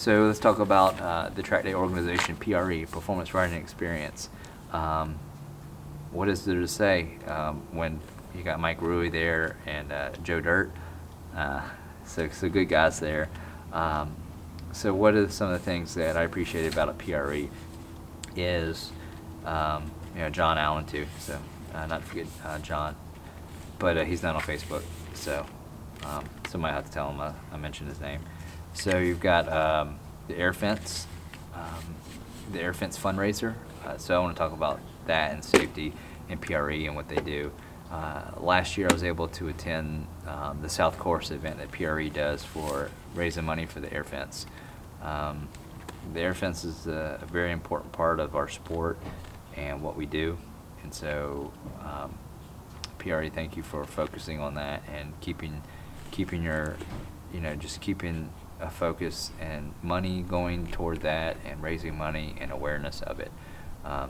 So let's talk about the track day organization, PRE, Performance Riding Experience. What is there to say when you got Mike Rui there and Joe Dirt? So good guys there. So what are some of the things that I appreciated about a PRE is, John Allen too. So not to forget John, but he's not on Facebook. So somebody have to tell him I mentioned his name. So you've got the Air Fence fundraiser. So I want to talk about that and safety and PRE and what they do. Last year I was able to attend the South Course event that PRE does for raising money for the Air Fence. The Air Fence is a very important part of our sport and what we do. And so PRE, thank you for focusing on that and keeping your, just keeping a focus and money going toward that and raising money and awareness of it. I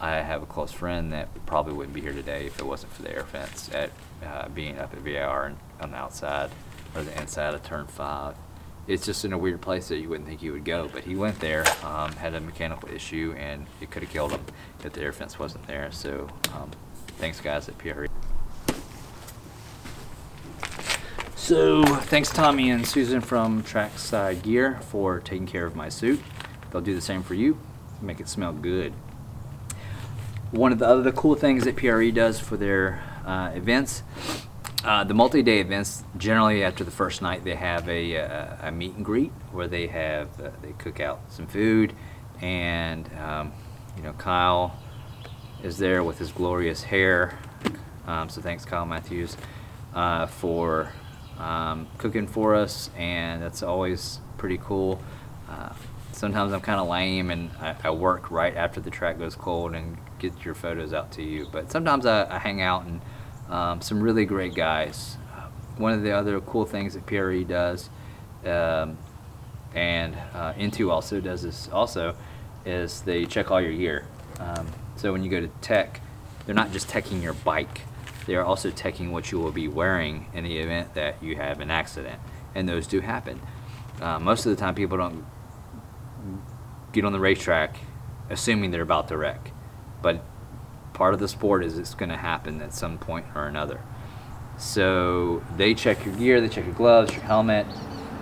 have a close friend that probably wouldn't be here today if it wasn't for the Air Fence at being up at VIR and on the outside or the inside of Turn 5. It's just in a weird place that you wouldn't think he would go, but he went there, had a mechanical issue, and it could have killed him if the Air Fence wasn't there. So thanks guys at PRE. So thanks Tommy and Susan from Trackside Gear for taking care of my suit. They'll do the same for you, make it smell good. One of the other cool things that PRE does for their events, the multi-day events, generally after the first night they have a meet and greet where they cook out some food, and Kyle is there with his glorious hair. So thanks Kyle Matthews for cooking for us, and that's always pretty cool. Sometimes I'm kind of lame and I work right after the track goes cold and get your photos out to you, but sometimes I hang out and some really great guys. One of the other cool things that PRE does, and N2 also does this also, is they check all your gear. So when you go to tech, they're not just teching your bike, they're also teching what you will be wearing in the event that you have an accident, and those do happen. Most of the time people don't get on the racetrack assuming they're about to wreck, but part of the sport is it's going to happen at some point or another. So they check your gear, they check your gloves, your helmet,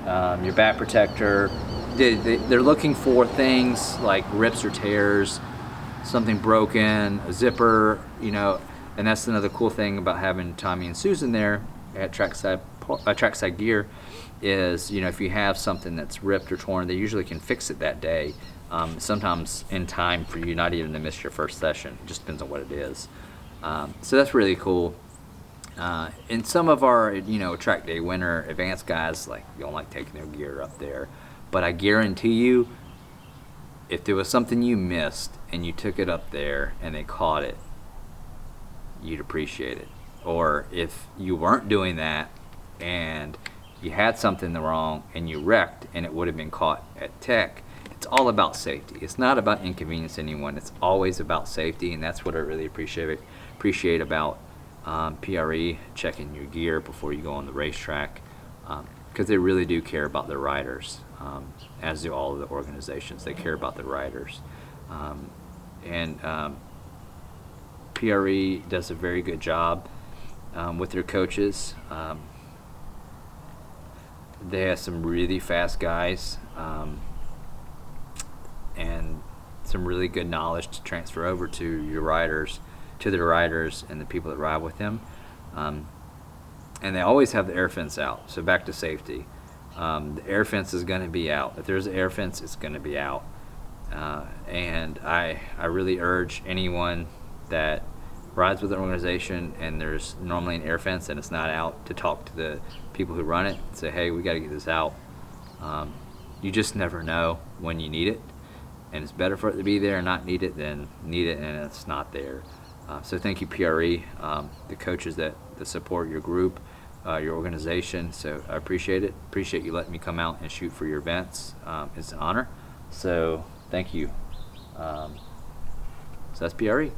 your back protector. They're looking for things like rips or tears, something broken, a zipper, and that's another cool thing about having Tommy and Susan there at Trackside Gear is, if you have something that's ripped or torn, they usually can fix it that day. Sometimes in time for you not even to miss your first session. It just depends on what it is. So that's really cool. And some of our, track day winner advanced guys don't like taking their gear up there. But I guarantee you, if there was something you missed and you took it up there and they caught it, you'd appreciate it. Or if you weren't doing that and you had something wrong and you wrecked and it would have been caught at tech, it's all about safety. It's not about inconvenience anyone. It's always about safety, and that's what I really appreciate about PRE, checking your gear before you go on the racetrack, because they really do care about their riders, as do all of the organizations. They care about their riders. PRE does a very good job with their coaches. They have some really fast guys, and some really good knowledge to transfer over to your riders, to their riders and the people that ride with them. And they always have the air fence out. So back to safety. The air fence is going to be out. If there's an air fence, it's going to be out. And I really urge anyone that rides with an organization and there's normally an air fence and it's not out, to talk to the people who run it and say, hey, we got to get this out. You just never know when you need it, and it's better for it to be there and not need it than need it and it's not there. So thank you, PRE, the coaches that support your group, your organization. So I appreciate it. Appreciate you letting me come out and shoot for your events. It's an honor. So thank you. So that's PRE.